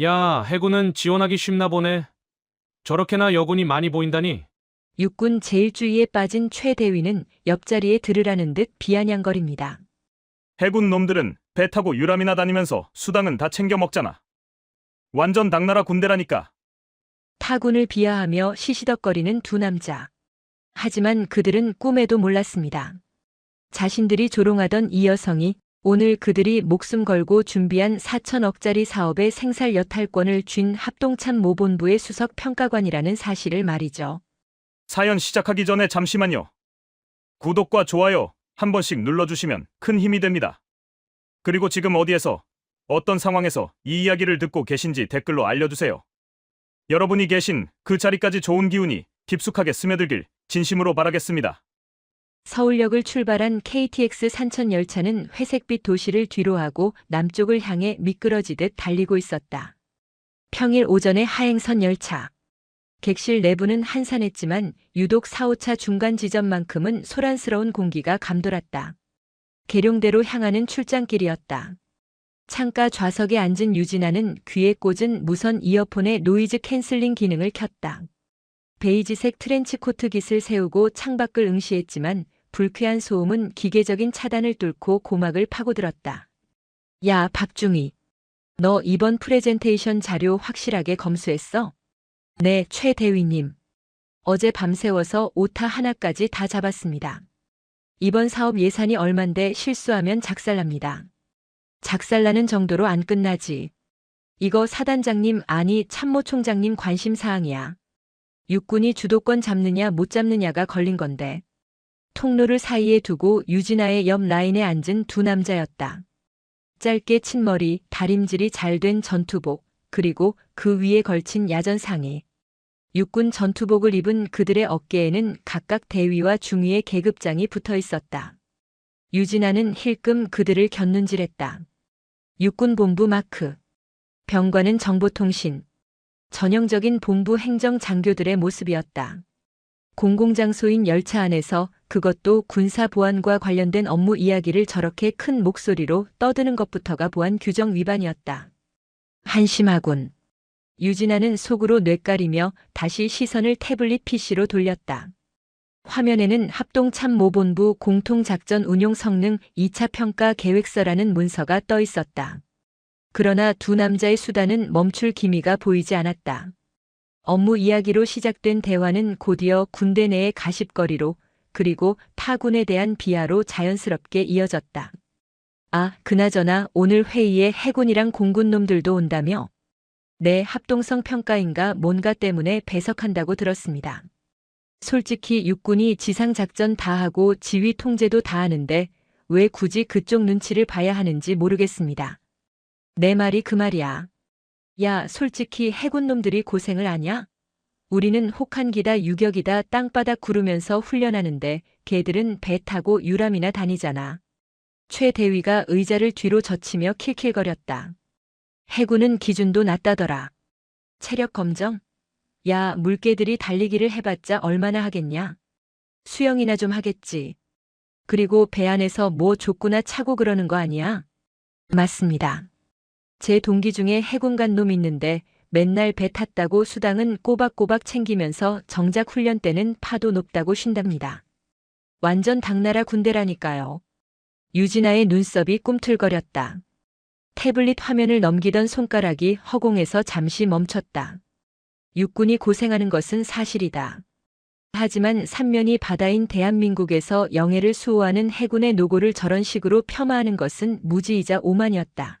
야, 해군은 지원하기 쉽나 보네. 저렇게나 여군이 많이 보인다니. 육군 제1주의에 빠진 최 대위는 옆자리에 들으라는 듯 비아냥거립니다. 해군 놈들은 배 타고 유람이나 다니면서 수당은 다 챙겨 먹잖아. 완전 당나라 군대라니까. 타군을 비하하며 시시덕거리는 두 남자. 하지만 그들은 꿈에도 몰랐습니다. 자신들이 조롱하던 이 여성이 오늘 그들이 목숨 걸고 준비한 4천억짜리 사업의 생살 여탈권을 쥔 합동참 모본부의 수석 평가관이라는 사실을 말이죠. 사연 시작하기 전에 잠시만요. 구독과 좋아요 한 번씩 눌러주시면 큰 힘이 됩니다. 그리고 지금 어디에서, 어떤 상황에서 이 이야기를 듣고 계신지 댓글로 알려주세요. 여러분이 계신 그 자리까지 좋은 기운이 깊숙하게 스며들길 진심으로 바라겠습니다. 서울역을 출발한 KTX 산천 열차는 회색빛 도시를 뒤로하고 남쪽을 향해 미끄러지듯 달리고 있었다. 평일 오전의 하행선 열차. 객실 내부는 한산했지만 유독 4, 5차 중간 지점만큼은 소란스러운 공기가 감돌았다. 계룡대로 향하는 출장길이었다. 창가 좌석에 앉은 유진아는 귀에 꽂은 무선 이어폰의 노이즈 캔슬링 기능을 켰다. 베이지색 트렌치코트 깃을 세우고 창밖을 응시했지만 불쾌한 소음은 기계적인 차단을 뚫고 고막을 파고들었다. 야, 박중희. 너 이번 프레젠테이션 자료 확실하게 검수했어? 네, 최 대위님. 어제 밤새워서 오타 하나까지 다 잡았습니다. 이번 사업 예산이 얼만데 실수하면 작살납니다. 작살나는 정도로 안 끝나지. 이거 사단장님 아니 참모총장님 관심사항이야. 육군이 주도권 잡느냐 못 잡느냐가 걸린 건데. 통로를 사이에 두고 유진아의 옆 라인에 앉은 두 남자였다. 짧게 친 머리, 다림질이 잘 된 전투복, 그리고 그 위에 걸친 야전 상의. 육군 전투복을 입은 그들의 어깨에는 각각 대위와 중위의 계급장이 붙어 있었다. 유진아는 힐끔 그들을 곁눈질했다. 육군본부 마크. 병관은 정보통신. 전형적인 본부 행정 장교들의 모습이었다. 공공장소인 열차 안에서 그것도 군사보안과 관련된 업무 이야기를 저렇게 큰 목소리로 떠드는 것부터가 보안 규정 위반이었다. 한심하군. 유진아는 속으로 뇌까리며 다시 시선을 태블릿 PC로 돌렸다. 화면에는 합동참모본부 공통작전 운용 성능 2차 평가 계획서라는 문서가 떠 있었다. 그러나 두 남자의 수다는 멈출 기미가 보이지 않았다. 업무 이야기로 시작된 대화는 곧이어 군대 내의 가십거리로 그리고 타군에 대한 비하로 자연스럽게 이어졌다. 아, 그나저나 오늘 회의에 해군이랑 공군 놈들도 온다며? 네, 합동성 평가인가 뭔가 때문에 배석한다고 들었습니다. 솔직히 육군이 지상작전 다 하고 지휘 통제도 다 하는데 왜 굳이 그쪽 눈치를 봐야 하는지 모르겠습니다. 내 말이 그 말이야. 야, 솔직히 해군 놈들이 고생을 하냐? 우리는 혹한기다 유격이다 땅바닥 구르면서 훈련하는데 걔들은 배 타고 유람이나 다니잖아. 최 대위가 의자를 뒤로 젖히며 킬킬거렸다. 해군은 기준도 낮다더라. 체력 검정? 야, 물개들이 달리기를 해봤자 얼마나 하겠냐? 수영이나 좀 하겠지. 그리고 배 안에서 뭐 족구나 차고 그러는 거 아니야? 맞습니다. 제 동기 중에 해군 간 놈 있는데 맨날 배 탔다고 수당은 꼬박꼬박 챙기면서 정작 훈련 때는 파도 높다고 쉰답니다. 완전 당나라 군대라니까요. 유진아의 눈썹이 꿈틀거렸다. 태블릿 화면을 넘기던 손가락이 허공에서 잠시 멈췄다. 육군이 고생하는 것은 사실이다. 하지만 삼면이 바다인 대한민국에서 영예를 수호하는 해군의 노고를 저런 식으로 폄하하는 것은 무지이자 오만이었다.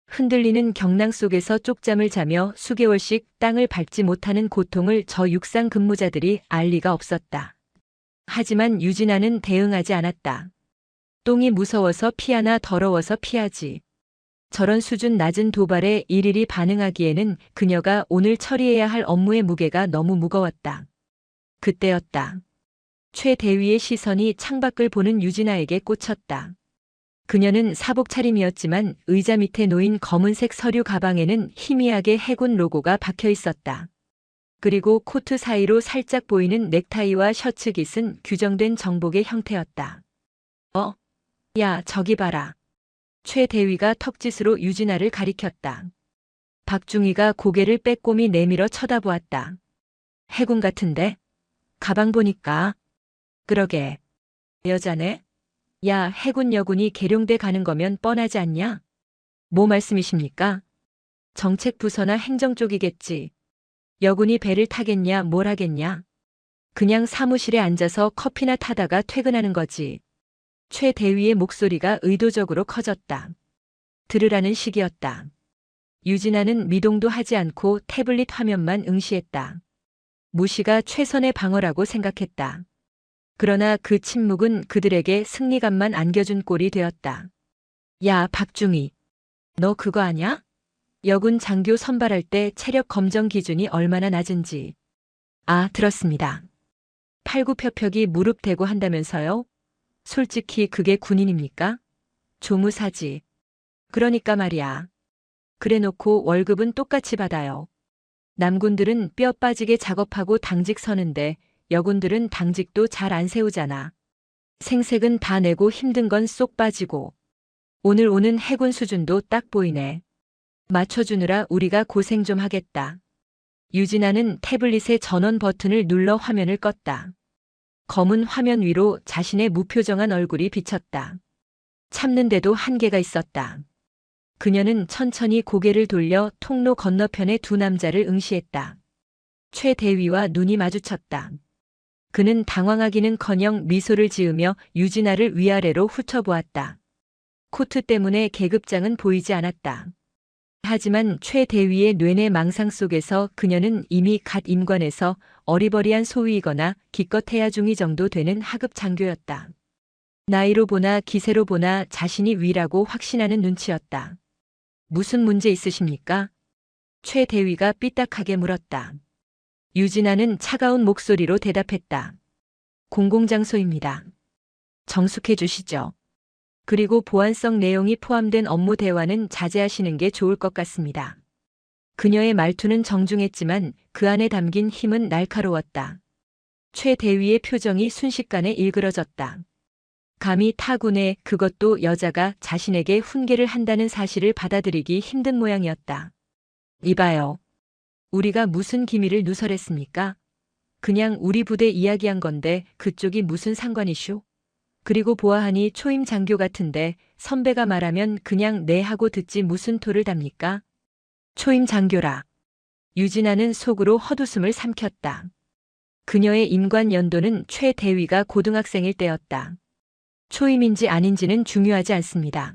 흔들리는 경랑 속에서 쪽잠을 자며 수개월씩 땅을 밟지 못하는 고통을 저 육상 근무자들이 알 리가 없었다. 하지만 유진아는 대응하지 않았다. 똥이 무서워서 피하나 더러워서 피하지. 저런 수준 낮은 도발에 일일이 반응하기에는 그녀가 오늘 처리해야 할 업무의 무게가 너무 무거웠다. 그때였다. 최 대위의 시선이 창밖을 보는 유진아에게 꽂혔다. 그녀는 사복 차림이었지만 의자 밑에 놓인 검은색 서류 가방에는 희미하게 해군 로고가 박혀 있었다. 그리고 코트 사이로 살짝 보이는 넥타이와 셔츠 깃은 규정된 정복의 형태였다. 야, 저기 봐라. 최 대위가 턱짓으로 유진아를 가리켰다. 박중희가 고개를 빼꼼히 내밀어 쳐다보았다. 해군 같은데? 가방 보니까. 그러게. 여자네? 야, 해군 여군이 계룡대 가는 거면 뻔하지 않냐? 뭐 말씀이십니까? 정책부서나 행정 쪽이겠지. 여군이 배를 타겠냐, 뭘 하겠냐? 그냥 사무실에 앉아서 커피나 타다가 퇴근하는 거지. 최 대위의 목소리가 의도적으로 커졌다. 들으라는 식이었다. 유진아는 미동도 하지 않고 태블릿 화면만 응시했다. 무시가 최선의 방어라고 생각했다. 그러나 그 침묵은 그들에게 승리감만 안겨준 꼴이 되었다. 야, 박중희. 너 그거 아냐? 여군 장교 선발할 때 체력 검정 기준이 얼마나 낮은지. 아, 들었습니다. 팔굽혀펴기 무릎 대고 한다면서요? 솔직히 그게 군인입니까? 조무사지. 그러니까 말이야. 그래놓고 월급은 똑같이 받아요. 남군들은 뼈 빠지게 작업하고 당직 서는데 여군들은 당직도 잘 안 세우잖아. 생색은 다 내고 힘든 건 쏙 빠지고. 오늘 오는 해군 수준도 딱 보이네. 맞춰주느라 우리가 고생 좀 하겠다. 유진아는 태블릿의 전원 버튼을 눌러 화면을 껐다. 검은 화면 위로 자신의 무표정한 얼굴이 비쳤다. 참는데도 한계가 있었다. 그녀는 천천히 고개를 돌려 통로 건너편의 두 남자를 응시했다. 최 대위와 눈이 마주쳤다. 그는 당황하기는커녕 미소를 지으며 유진아를 위아래로 훑어보았다. 코트 때문에 계급장은 보이지 않았다. 하지만 최 대위의 뇌내 망상 속에서 그녀는 이미 갓 임관에서 어리버리한 소위이거나 기껏 해야 중위 정도 되는 하급 장교였다. 나이로 보나 기세로 보나 자신이 위라고 확신하는 눈치였다. 무슨 문제 있으십니까? 최 대위가 삐딱하게 물었다. 유진아는 차가운 목소리로 대답했다. 공공장소입니다. 정숙해 주시죠. 그리고 보안성 내용이 포함된 업무 대화는 자제하시는 게 좋을 것 같습니다. 그녀의 말투는 정중했지만 그 안에 담긴 힘은 날카로웠다. 최 대위의 표정이 순식간에 일그러졌다. 감히 타군에 그것도 여자가 자신에게 훈계를 한다는 사실을 받아들이기 힘든 모양이었다. 이봐요. 우리가 무슨 기밀을 누설했습니까? 그냥 우리 부대 이야기한 건데 그쪽이 무슨 상관이쇼? 그리고 보아하니 초임 장교 같은데 선배가 말하면 그냥 네 하고 듣지 무슨 토를 답니까? 초임 장교라. 유진아는 속으로 헛웃음을 삼켰다. 그녀의 임관 연도는 최 대위가 고등학생일 때였다. 초임인지 아닌지는 중요하지 않습니다.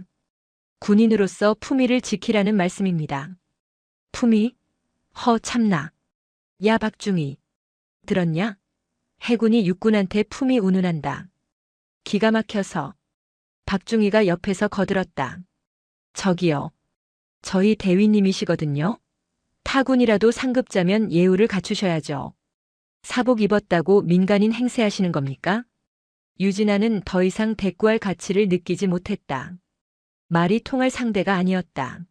군인으로서 품위를 지키라는 말씀입니다. 품위? 참나. 야, 박중희. 들었냐? 해군이 육군한테 품위 운운한다. 기가 막혀서. 박중희가 옆에서 거들었다. 저기요. 저희 대위님이시거든요. 타군이라도 상급자면 예우를 갖추셔야죠. 사복 입었다고 민간인 행세하시는 겁니까? 유진아는 더 이상 대꾸할 가치를 느끼지 못했다. 말이 통할 상대가 아니었다.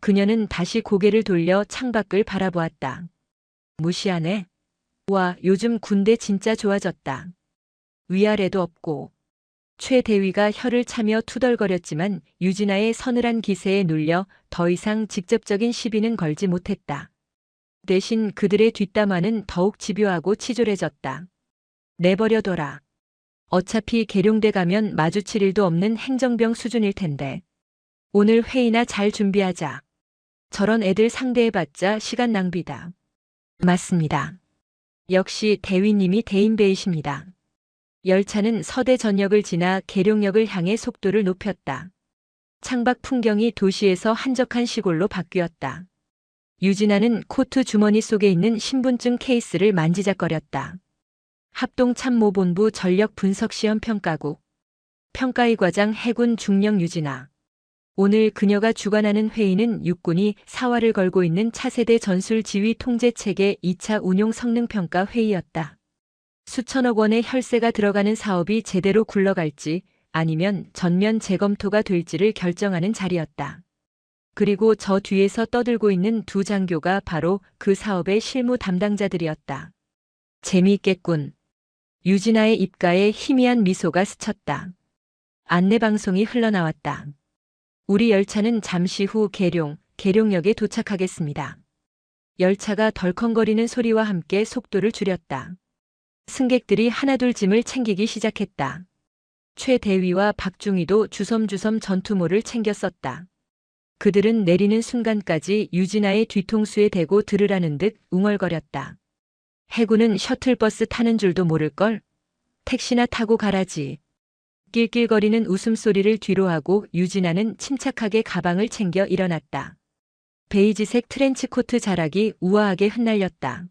그녀는 다시 고개를 돌려 창밖을 바라보았다. 무시하네. 와, 요즘 군대 진짜 좋아졌다. 위아래도 없고. 최 대위가 혀를 차며 투덜거렸지만 유진아의 서늘한 기세에 눌려 더 이상 직접적인 시비는 걸지 못했다. 대신 그들의 뒷담화는 더욱 집요하고 치졸해졌다. 내버려둬라. 어차피 계룡대 가면 마주칠 일도 없는 행정병 수준일 텐데. 오늘 회의나 잘 준비하자. 저런 애들 상대해봤자 시간 낭비다. 맞습니다. 역시 대위님이 대인배이십니다. 열차는 서대 전역을 지나 계룡역을 향해 속도를 높였다. 창밖 풍경이 도시에서 한적한 시골로 바뀌었다. 유진아는 코트 주머니 속에 있는 신분증 케이스를 만지작거렸다. 합동참모본부 전력분석시험평가국. 평가의 과장 해군 중령 유진아. 오늘 그녀가 주관하는 회의는 육군이 사활을 걸고 있는 차세대 전술 지휘 통제체계 2차 운용 성능평가 회의였다. 수천억 원의 혈세가 들어가는 사업이 제대로 굴러갈지 아니면 전면 재검토가 될지를 결정하는 자리였다. 그리고 저 뒤에서 떠들고 있는 두 장교가 바로 그 사업의 실무 담당자들이었다. 재미있겠군. 유진아의 입가에 희미한 미소가 스쳤다. 안내방송이 흘러나왔다. 우리 열차는 잠시 후 계룡, 계룡역에 도착하겠습니다. 열차가 덜컹거리는 소리와 함께 속도를 줄였다. 승객들이 하나둘 짐을 챙기기 시작했다. 최 대위와 박중희도 주섬주섬 전투모를 챙겼었다. 그들은 내리는 순간까지 유진아의 뒤통수에 대고 들으라는 듯 웅얼거렸다. 해군은 셔틀버스 타는 줄도 모를걸? 택시나 타고 가라지. 낄낄거리는 웃음소리를 뒤로하고 유진아는 침착하게 가방을 챙겨 일어났다. 베이지색 트렌치코트 자락이 우아하게 흩날렸다.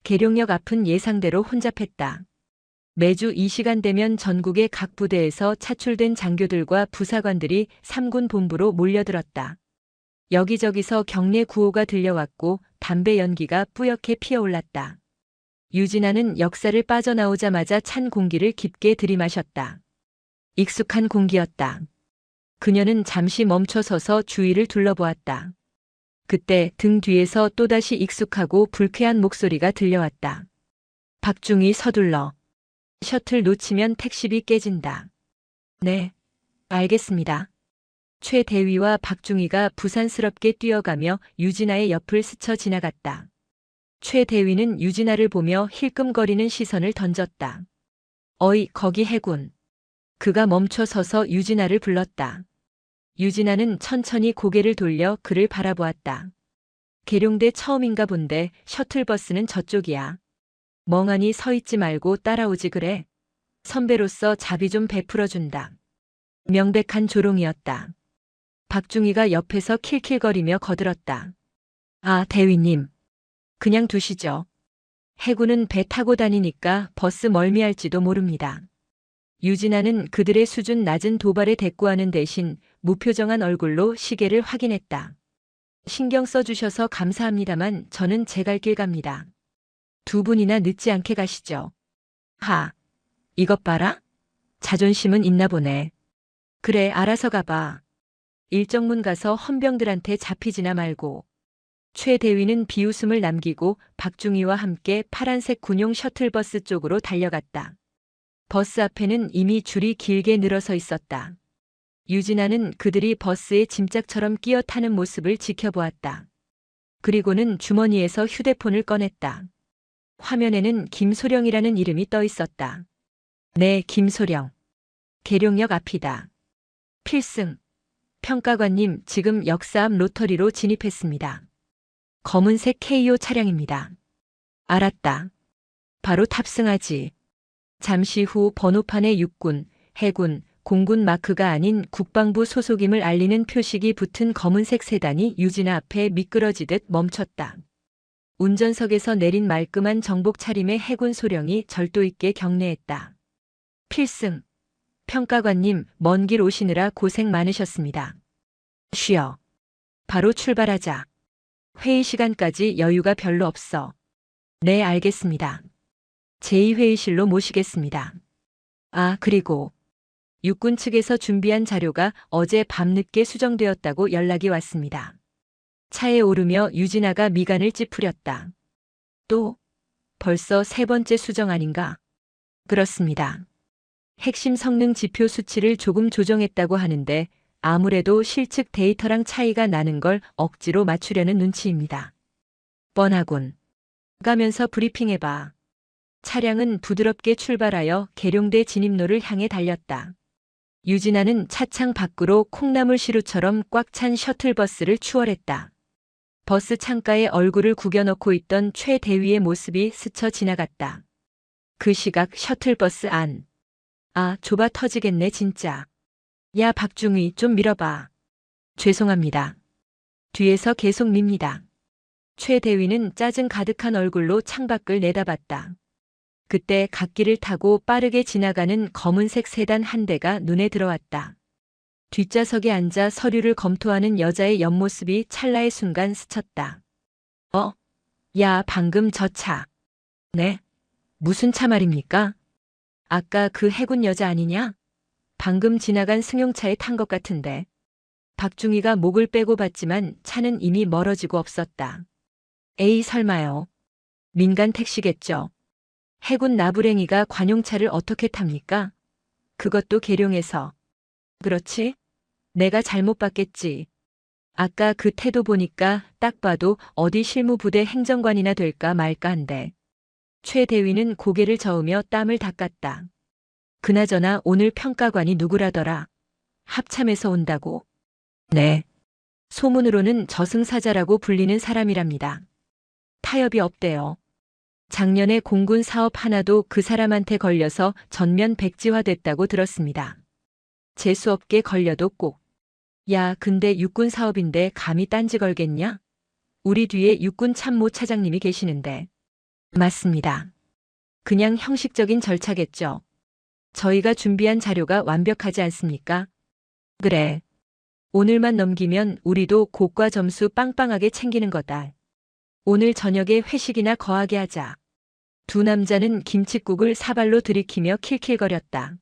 계룡역 앞은 예상대로 혼잡했다. 매주 이 시간 되면 전국의 각 부대에서 차출된 장교들과 부사관들이 3군 본부로 몰려들었다. 여기저기서 경례 구호가 들려왔고 담배 연기가 뿌옇게 피어올랐다. 유진아는 역사를 빠져나오자마자 찬 공기를 깊게 들이마셨다. 익숙한 공기였다. 그녀는 잠시 멈춰서서 주위를 둘러보았다. 그때 등 뒤에서 또다시 익숙하고 불쾌한 목소리가 들려왔다. 박중희 서둘러. 셔틀 놓치면 택시비 깨진다. 네, 알겠습니다. 최 대위와 박중희가 부산스럽게 뛰어가며 유진아의 옆을 스쳐 지나갔다. 최 대위는 유진아를 보며 힐끔거리는 시선을 던졌다. 어이, 거기 해군. 그가 멈춰 서서 유진아를 불렀다. 유진아는 천천히 고개를 돌려 그를 바라보았다. 계룡대 처음인가 본데 셔틀버스는 저쪽이야. 멍하니 서 있지 말고 따라오지 그래. 선배로서 자비 좀 베풀어준다. 명백한 조롱이었다. 박중희가 옆에서 킬킬거리며 거들었다. 아, 대위님. 그냥 두시죠. 해군은 배 타고 다니니까 버스 멀미할지도 모릅니다. 유진아는 그들의 수준 낮은 도발에 대꾸하는 대신 무표정한 얼굴로 시계를 확인했다. 신경 써주셔서 감사합니다만 저는 제 갈 길 갑니다. 두 분이나 늦지 않게 가시죠. 하, 이것 봐라. 자존심은 있나 보네. 그래, 알아서 가봐. 일정문 가서 헌병들한테 잡히지나 말고. 최 대위는 비웃음을 남기고 박중희와 함께 파란색 군용 셔틀버스 쪽으로 달려갔다. 버스 앞에는 이미 줄이 길게 늘어서 있었다. 유진아는 그들이 버스에 짐짝처럼 끼어 타는 모습을 지켜보았다. 그리고는 주머니에서 휴대폰을 꺼냈다. 화면에는 김소령이라는 이름이 떠 있었다. 네, 김소령. 계룡역 앞이다. 필승. 평가관님, 지금 역사 앞 로터리로 진입했습니다. 검은색 KO 차량입니다. 알았다. 바로 탑승하지. 잠시 후 번호판에 육군, 해군, 공군 마크가 아닌 국방부 소속임을 알리는 표식이 붙은 검은색 세단이 유진아 앞에 미끄러지듯 멈췄다. 운전석에서 내린 말끔한 정복 차림의 해군 소령이 절도 있게 경례했다. 필승. 평가관님, 먼 길 오시느라 고생 많으셨습니다. 쉬어. 바로 출발하자. 회의 시간까지 여유가 별로 없어. 네, 알겠습니다. 제2회의실로 모시겠습니다. 아, 그리고 육군 측에서 준비한 자료가 어제 밤늦게 수정되었다고 연락이 왔습니다. 차에 오르며 유진아가 미간을 찌푸렸다. 또? 벌써 세 번째 수정 아닌가? 그렇습니다. 핵심 성능 지표 수치를 조금 조정했다고 하는데 아무래도 실측 데이터랑 차이가 나는 걸 억지로 맞추려는 눈치입니다. 뻔하군. 가면서 브리핑해봐. 차량은 부드럽게 출발하여 계룡대 진입로를 향해 달렸다. 유진아는 차창 밖으로 콩나물 시루처럼 꽉 찬 셔틀버스를 추월했다. 버스 창가에 얼굴을 구겨넣고 있던 최 대위의 모습이 스쳐 지나갔다. 그 시각 셔틀버스 안. 아, 좁아 터지겠네 진짜. 야, 박중희 좀 밀어봐. 죄송합니다. 뒤에서 계속 밉니다. 최 대위는 짜증 가득한 얼굴로 창밖을 내다봤다. 그때 갓길을 타고 빠르게 지나가는 검은색 세단 한 대가 눈에 들어왔다. 뒷좌석에 앉아 서류를 검토하는 여자의 옆모습이 찰나의 순간 스쳤다. 야, 방금 저 차. 네? 무슨 차 말입니까? 아까 그 해군 여자 아니냐? 방금 지나간 승용차에 탄 것 같은데. 박중희가 목을 빼고 봤지만 차는 이미 멀어지고 없었다. 에이, 설마요. 민간 택시겠죠. 해군 나부랭이가 관용차를 어떻게 탑니까? 그것도 계룡에서. 그렇지? 내가 잘못 봤겠지. 아까 그 태도 보니까 딱 봐도 어디 실무부대 행정관이나 될까 말까 한데. 최 대위는 고개를 저으며 땀을 닦았다. 그나저나 오늘 평가관이 누구라더라? 합참에서 온다고. 네. 소문으로는 저승사자라고 불리는 사람이랍니다. 타협이 없대요. 작년에 공군 사업 하나도 그 사람한테 걸려서 전면 백지화됐다고 들었습니다. 재수없게 걸려도 꼭. 야, 근데 육군 사업인데 감히 딴지 걸겠냐? 우리 뒤에 육군 참모 차장님이 계시는데. 맞습니다. 그냥 형식적인 절차겠죠. 저희가 준비한 자료가 완벽하지 않습니까? 그래. 오늘만 넘기면 우리도 고과 점수 빵빵하게 챙기는 거다. 오늘 저녁에 회식이나 거하게 하자. 두 남자는 김칫국을 사발로 들이키며 킬킬거렸다.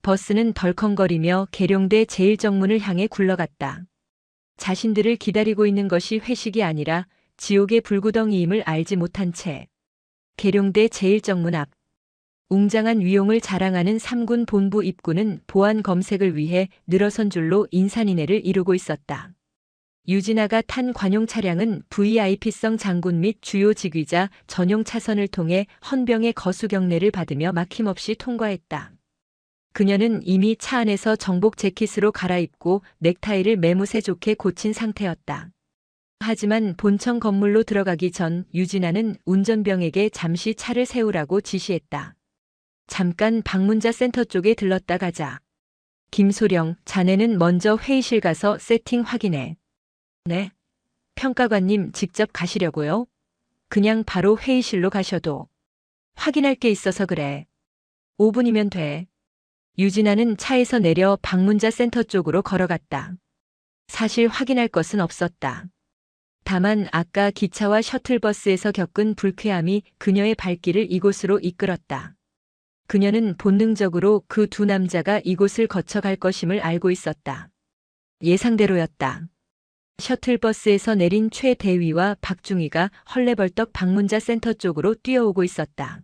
버스는 덜컹거리며 계룡대 제1정문을 향해 굴러갔다. 자신들을 기다리고 있는 것이 회식이 아니라 지옥의 불구덩이임을 알지 못한 채 계룡대 제1정문 앞 웅장한 위용을 자랑하는 3군 본부 입구는 보안 검색을 위해 늘어선 줄로 인산인해를 이루고 있었다. 유진아가 탄 관용 차량은 VIP성 장군 및 주요 직위자 전용 차선을 통해 헌병의 거수 경례를 받으며 막힘없이 통과했다. 그녀는 이미 차 안에서 정복 재킷으로 갈아입고 넥타이를 매무새 좋게 고친 상태였다. 하지만 본청 건물로 들어가기 전 유진아는 운전병에게 잠시 차를 세우라고 지시했다. 잠깐 방문자 센터 쪽에 들렀다 가자. 김소령, 자네는 먼저 회의실 가서 세팅 확인해. 네. 평가관님 직접 가시려고요? 그냥 바로 회의실로 가셔도. 확인할 게 있어서 그래. 5분이면 돼. 유진아는 차에서 내려 방문자 센터 쪽으로 걸어갔다. 사실 확인할 것은 없었다. 다만 아까 기차와 셔틀버스에서 겪은 불쾌함이 그녀의 발길을 이곳으로 이끌었다. 그녀는 본능적으로 그 두 남자가 이곳을 거쳐갈 것임을 알고 있었다. 예상대로였다. 셔틀버스에서 내린 최 대위와 박중희가 헐레벌떡 방문자 센터 쪽으로 뛰어오고 있었다.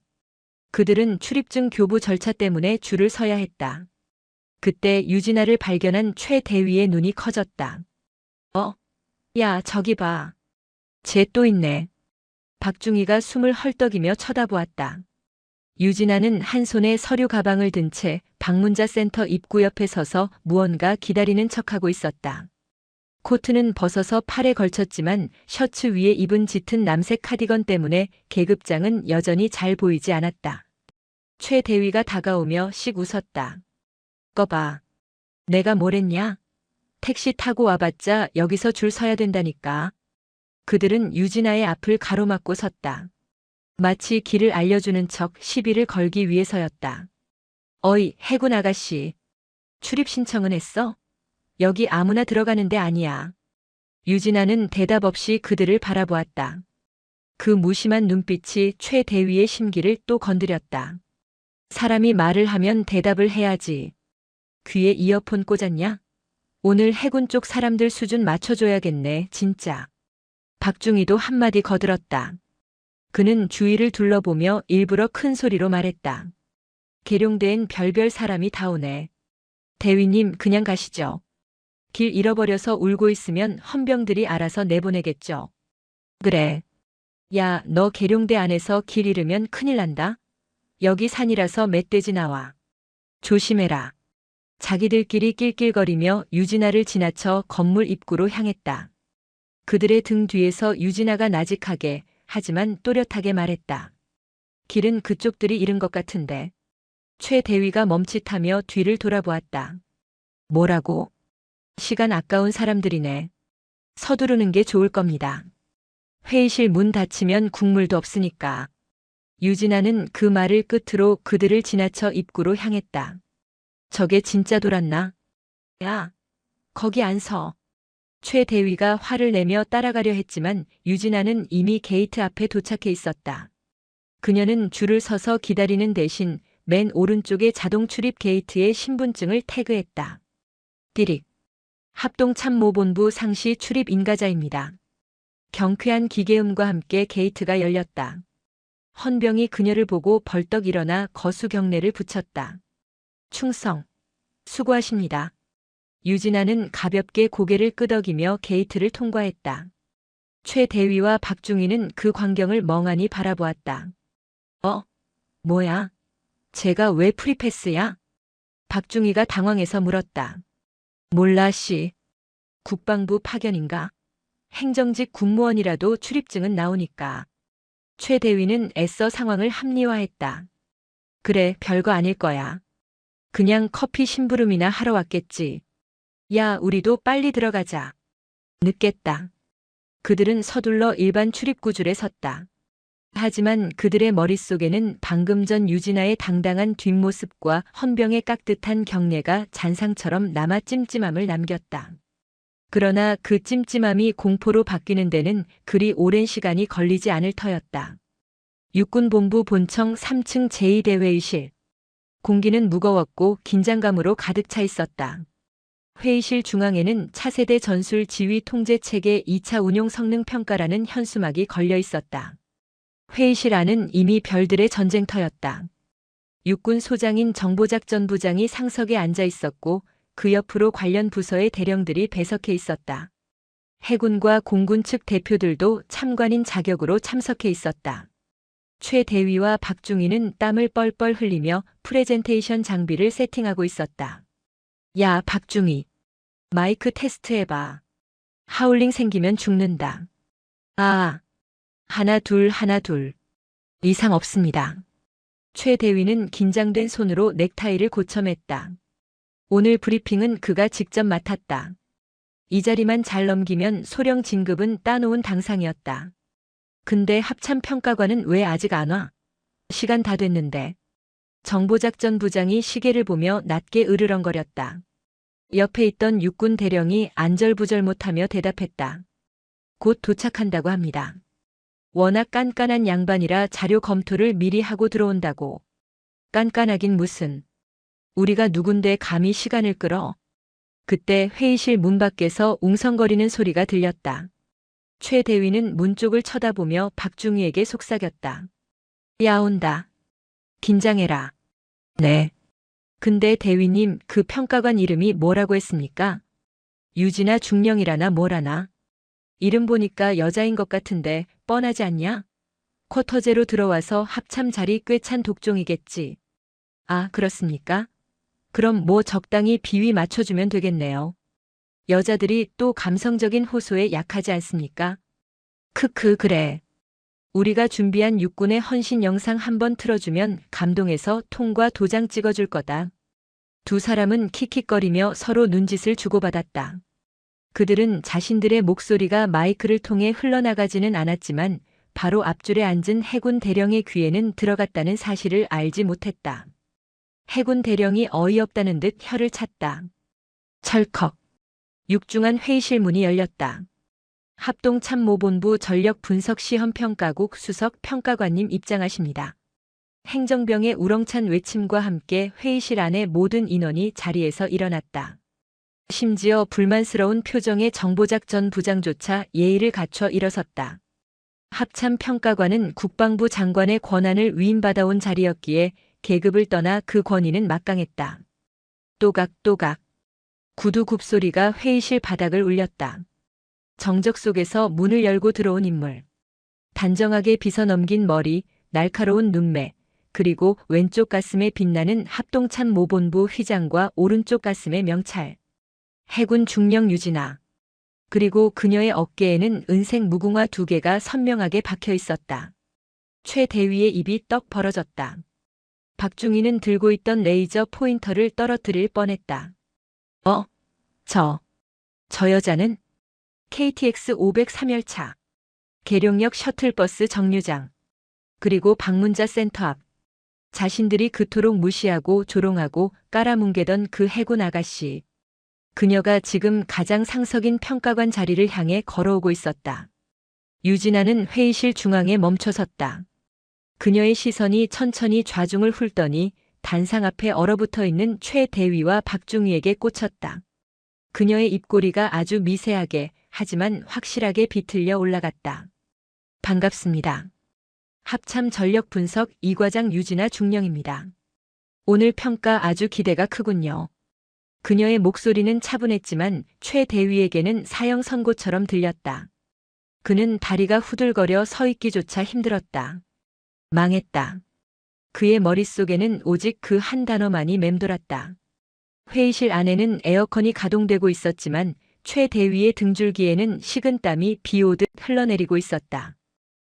그들은 출입증 교부 절차 때문에 줄을 서야 했다. 그때 유진아를 발견한 최 대위의 눈이 커졌다. 야, 저기 봐. 쟤 또 있네. 박중희가 숨을 헐떡이며 쳐다보았다. 유진아는 한 손에 서류 가방을 든 채 방문자 센터 입구 옆에 서서 무언가 기다리는 척하고 있었다. 코트는 벗어서 팔에 걸쳤지만 셔츠 위에 입은 짙은 남색 카디건 때문에 계급장은 여전히 잘 보이지 않았다. 최 대위가 다가오며 씩 웃었다. 꺼봐. 내가 뭐랬냐? 택시 타고 와봤자 여기서 줄 서야 된다니까. 그들은 유진아의 앞을 가로막고 섰다. 마치 길을 알려주는 척 시비를 걸기 위해서였다. 어이, 해군 아가씨. 출입 신청은 했어? 여기 아무나 들어가는 데 아니야. 유진아는 대답 없이 그들을 바라보았다. 그 무심한 눈빛이 최 대위의 심기를 또 건드렸다. 사람이 말을 하면 대답을 해야지. 귀에 이어폰 꽂았냐? 오늘 해군 쪽 사람들 수준 맞춰줘야겠네, 진짜. 박중희도 한마디 거들었다. 그는 주위를 둘러보며 일부러 큰 소리로 말했다. 계룡대엔 별별 사람이 다 오네. 대위님, 그냥 가시죠. 길 잃어버려서 울고 있으면 헌병들이 알아서 내보내겠죠. 그래. 야, 너 계룡대 안에서 길 잃으면 큰일 난다. 여기 산이라서 멧돼지 나와. 조심해라. 자기들끼리 낄낄거리며 유진아를 지나쳐 건물 입구로 향했다. 그들의 등 뒤에서 유진아가 나직하게 하지만 또렷하게 말했다. 길은 그쪽들이 잃은 것 같은데. 최 대위가 멈칫하며 뒤를 돌아보았다. 뭐라고? 시간 아까운 사람들이네. 서두르는 게 좋을 겁니다. 회의실 문 닫히면 국물도 없으니까. 유진아는 그 말을 끝으로 그들을 지나쳐 입구로 향했다. 저게 진짜 돌았나? 야, 거기 안 서. 최 대위가 화를 내며 따라가려 했지만 유진아는 이미 게이트 앞에 도착해 있었다. 그녀는 줄을 서서 기다리는 대신 맨 오른쪽의 자동 출입 게이트에 신분증을 태그했다. 띠릭. 합동참모본부 상시 출입 인가자입니다. 경쾌한 기계음과 함께 게이트가 열렸다. 헌병이 그녀를 보고 벌떡 일어나 거수 경례를 붙였다. 충성. 수고하십니다. 유진아는 가볍게 고개를 끄덕이며 게이트를 통과했다. 최 대위와 박중희는 그 광경을 멍하니 바라보았다. 뭐야? 제가 왜 프리패스야? 박중희가 당황해서 물었다. 몰라 씨. 국방부 파견인가? 행정직 군무원이라도 출입증은 나오니까. 최 대위는 애써 상황을 합리화했다. 그래, 별거 아닐 거야. 그냥 커피 심부름이나 하러 왔겠지. 야, 우리도 빨리 들어가자. 늦겠다. 그들은 서둘러 일반 출입구줄에 섰다. 하지만 그들의 머릿속에는 방금 전 유진아의 당당한 뒷모습과 헌병의 깍듯한 경례가 잔상처럼 남아 찜찜함을 남겼다. 그러나 그 찜찜함이 공포로 바뀌는 데는 그리 오랜 시간이 걸리지 않을 터였다. 육군본부 본청 3층 제2대회의실. 공기는 무거웠고 긴장감으로 가득 차 있었다. 회의실 중앙에는 차세대 전술 지휘 통제 체계 2차 운용 성능 평가라는 현수막이 걸려 있었다. 회의실 안은 이미 별들의 전쟁터였다. 육군 소장인 정보작전부장이 상석에 앉아 있었고 그 옆으로 관련 부서의 대령들이 배석해 있었다. 해군과 공군 측 대표들도 참관인 자격으로 참석해 있었다. 최 대위와 박중희는 땀을 뻘뻘 흘리며 프레젠테이션 장비를 세팅하고 있었다. 야, 박중희. 마이크 테스트 해봐. 하울링 생기면 죽는다. 하나 둘. 이상 없습니다. 최 대위는 긴장된 손으로 넥타이를 고쳐맸다. 오늘 브리핑은 그가 직접 맡았다. 이 자리만 잘 넘기면 소령 진급은 따놓은 당상이었다. 근데 합참평가관은 왜 아직 안 와? 시간 다 됐는데. 정보작전부장이 시계를 보며 낮게 으르렁거렸다. 옆에 있던 육군 대령이 안절부절 못하며 대답했다. 곧 도착한다고 합니다. 워낙 깐깐한 양반이라 자료 검토를 미리 하고 들어온다고. 깐깐하긴 무슨. 우리가 누군데 감히 시간을 끌어. 그때 회의실 문 밖에서 웅성거리는 소리가 들렸다. 최 대위는 문 쪽을 쳐다보며 박중희에게 속삭였다. 야, 온다. 긴장해라. 네. 근데 대위님, 그 평가관 이름이 뭐라고 했습니까? 유진아 중령이라나 뭐라나? 이름 보니까 여자인 것 같은데 뻔하지 않냐? 쿼터제로 들어와서 합참 자리 꽤 찬 독종이겠지. 아, 그렇습니까? 그럼 뭐 적당히 비위 맞춰주면 되겠네요. 여자들이 또 감성적인 호소에 약하지 않습니까? 크크, 그래. 우리가 준비한 육군의 헌신 영상 한번 틀어주면 감동해서 통과 도장 찍어줄 거다. 두 사람은 킥킥거리며 서로 눈짓을 주고받았다. 그들은 자신들의 목소리가 마이크를 통해 흘러나가지는 않았지만 바로 앞줄에 앉은 해군 대령의 귀에는 들어갔다는 사실을 알지 못했다. 해군 대령이 어이없다는 듯 혀를 찼다. 철컥. 육중한 회의실 문이 열렸다. 합동참모본부 전력분석시험평가국 수석 평가관님 입장하십니다. 행정병의 우렁찬 외침과 함께 회의실 안의 모든 인원이 자리에서 일어났다. 심지어 불만스러운 표정의 정보작전 부장조차 예의를 갖춰 일어섰다. 합참평가관은 국방부 장관의 권한을 위임받아온 자리였기에 계급을 떠나 그 권위는 막강했다. 또각또각. 구두 굽소리가 회의실 바닥을 울렸다. 정적 속에서 문을 열고 들어온 인물. 단정하게 빗어넘긴 머리, 날카로운 눈매, 그리고 왼쪽 가슴에 빛나는 합동참모본부 휘장과 오른쪽 가슴의 명찰. 해군 중령 유진아. 그리고 그녀의 어깨에는 은색 무궁화 2개가 선명하게 박혀 있었다. 최 대위의 입이 떡 벌어졌다. 박중희는 들고 있던 레이저 포인터를 떨어뜨릴 뻔했다. 저 여자는? KTX 503열차. 계룡역 셔틀버스 정류장. 그리고 방문자 센터 앞. 자신들이 그토록 무시하고 조롱하고 깔아뭉개던 그 해군 아가씨. 그녀가 지금 가장 상석인 평가관 자리를 향해 걸어오고 있었다. 유진아는 회의실 중앙에 멈춰섰다. 그녀의 시선이 천천히 좌중을 훑더니 단상 앞에 얼어붙어 있는 최 대위와 박중희에게 꽂혔다. 그녀의 입꼬리가 아주 미세하게 하지만 확실하게 비틀려 올라갔다. 반갑습니다. 합참 전력 분석 2과장 유진아 중령입니다. 오늘 평가 아주 기대가 크군요. 그녀의 목소리는 차분했지만 최 대위에게는 사형 선고처럼 들렸다. 그는 다리가 후들거려 서 있기조차 힘들었다. 망했다. 그의 머릿속에는 오직 그 한 단어만이 맴돌았다. 회의실 안에는 에어컨이 가동되고 있었지만 최 대위의 등줄기에는 식은땀이 비 오듯 흘러내리고 있었다.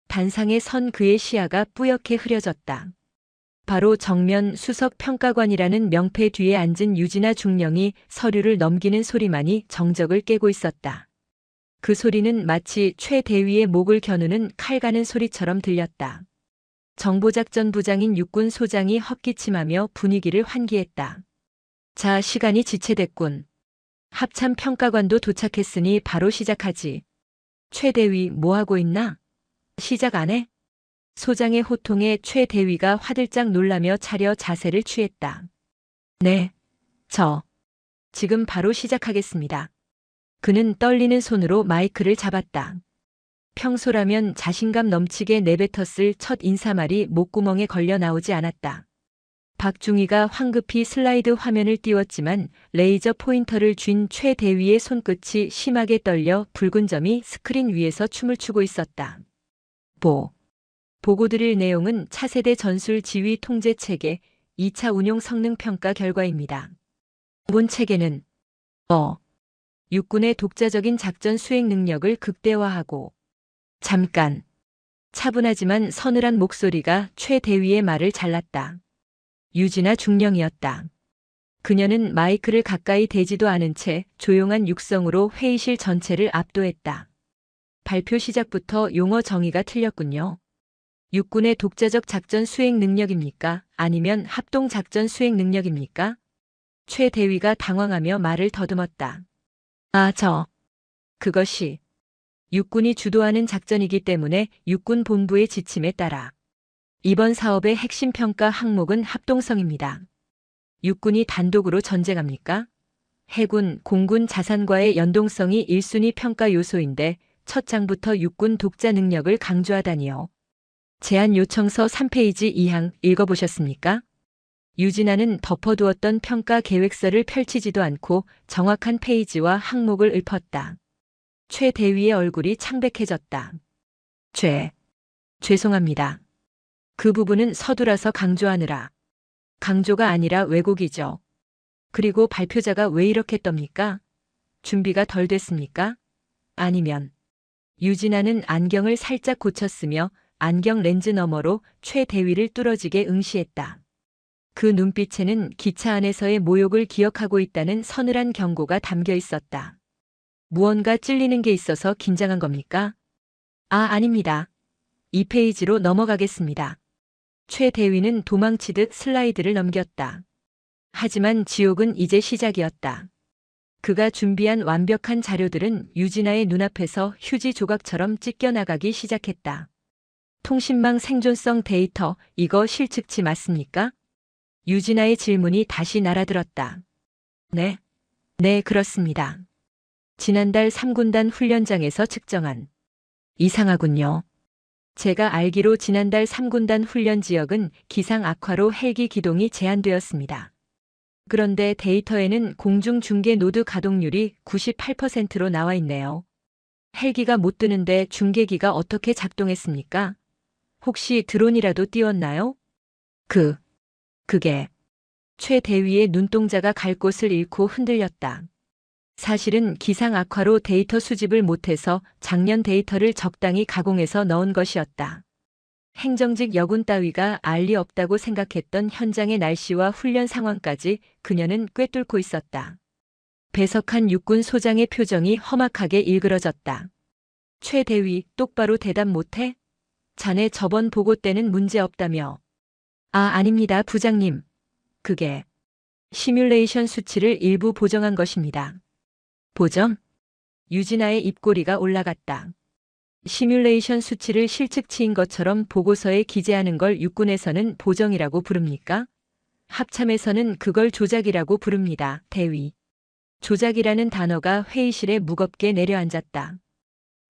단상에 선 그의 시야가 뿌옇게 흐려졌다. 바로 정면 수석 평가관이라는 명패 뒤에 앉은 유진아 중령이 서류를 넘기는 소리만이 정적을 깨고 있었다. 그 소리는 마치 최 대위의 목을 겨누는 칼 가는 소리처럼 들렸다. 정보작전부장인 육군 소장이 헛기침하며 분위기를 환기했다. 자, 시간이 지체됐군. 합참 평가관도 도착했으니 바로 시작하지. 최 대위 뭐하고 있나? 시작 안 해? 소장의 호통에 최 대위가 화들짝 놀라며 차려 자세를 취했다. 네, 지금 바로 시작하겠습니다. 그는 떨리는 손으로 마이크를 잡았다. 평소라면 자신감 넘치게 내뱉었을 첫 인사말이 목구멍에 걸려 나오지 않았다. 박중희가 황급히 슬라이드 화면을 띄웠지만 레이저 포인터를 쥔 최 대위의 손끝이 심하게 떨려 붉은 점이 스크린 위에서 춤을 추고 있었다. 보고드릴 내용은 차세대 전술 지휘 통제 체계 2차 운용 성능 평가 결과입니다. 본 체계는 육군의 독자적인 작전 수행 능력을 극대화하고 잠깐. 차분하지만 서늘한 목소리가 최 대위의 말을 잘랐다. 유진아 중령이었다. 그녀는 마이크를 가까이 대지도 않은 채 조용한 육성으로 회의실 전체를 압도했다. 발표 시작부터 용어 정의가 틀렸군요. 육군의 독자적 작전 수행 능력입니까? 아니면 합동 작전 수행 능력입니까? 최 대위가 당황하며 말을 더듬었다. 그것이 육군이 주도하는 작전이기 때문에 육군 본부의 지침에 따라 이번 사업의 핵심 평가 항목은 합동성입니다. 육군이 단독으로 전쟁합니까? 해군, 공군 자산과의 연동성이 1순위 평가 요소인데 첫 장부터 육군 독자 능력을 강조하다니요. 제안 요청서 3페이지 2항 읽어보셨습니까? 유진아는 덮어두었던 평가 계획서를 펼치지도 않고 정확한 페이지와 항목을 읊었다. 최 대위의 얼굴이 창백해졌다. 죄송합니다. 그 부분은 서두라서 강조하느라. 강조가 아니라 왜곡이죠. 그리고 발표자가 왜 이렇게 떱니까? 준비가 덜 됐습니까? 아니면 유진아는 안경을 살짝 고쳤으며 안경 렌즈 너머로 최 대위를 뚫어지게 응시했다. 그 눈빛에는 기차 안에서의 모욕을 기억하고 있다는 서늘한 경고가 담겨 있었다. 무언가 찔리는 게 있어서 긴장한 겁니까? 아닙니다. 2페이지로 넘어가겠습니다. 최 대위는 도망치듯 슬라이드를 넘겼다. 하지만 지옥은 이제 시작이었다. 그가 준비한 완벽한 자료들은 유진아의 눈앞에서 휴지 조각처럼 찢겨나가기 시작했다. 통신망 생존성 데이터, 이거 실측치 맞습니까? 유진아의 질문이 다시 날아들었다. 네, 그렇습니다. 지난달 3군단 훈련장에서 측정한. 이상하군요. 제가 알기로 지난달 3군단 훈련 지역은 기상 악화로 헬기 기동이 제한되었습니다. 그런데 데이터에는 공중 중계 노드 가동률이 98%로 나와 있네요. 헬기가 못 뜨는데 중계기가 어떻게 작동했습니까? 혹시 드론이라도 띄웠나요? 그게. 최 대위의 눈동자가 갈 곳을 잃고 흔들렸다. 사실은 기상 악화로 데이터 수집을 못해서 작년 데이터를 적당히 가공해서 넣은 것이었다. 행정직 여군 따위가 알 리 없다고 생각했던 현장의 날씨와 훈련 상황까지 그녀는 꿰뚫고 있었다. 배석한 육군 소장의 표정이 험악하게 일그러졌다. 최 대위, 똑바로 대답 못해? 자네 저번 보고 때는 문제 없다며. 아닙니다, 부장님. 그게 시뮬레이션 수치를 일부 보정한 것입니다. 보정? 유진아의 입꼬리가 올라갔다. 시뮬레이션 수치를 실측치인 것처럼 보고서에 기재하는 걸 육군에서는 보정이라고 부릅니까? 합참에서는 그걸 조작이라고 부릅니다, 대위. 조작이라는 단어가 회의실에 무겁게 내려앉았다.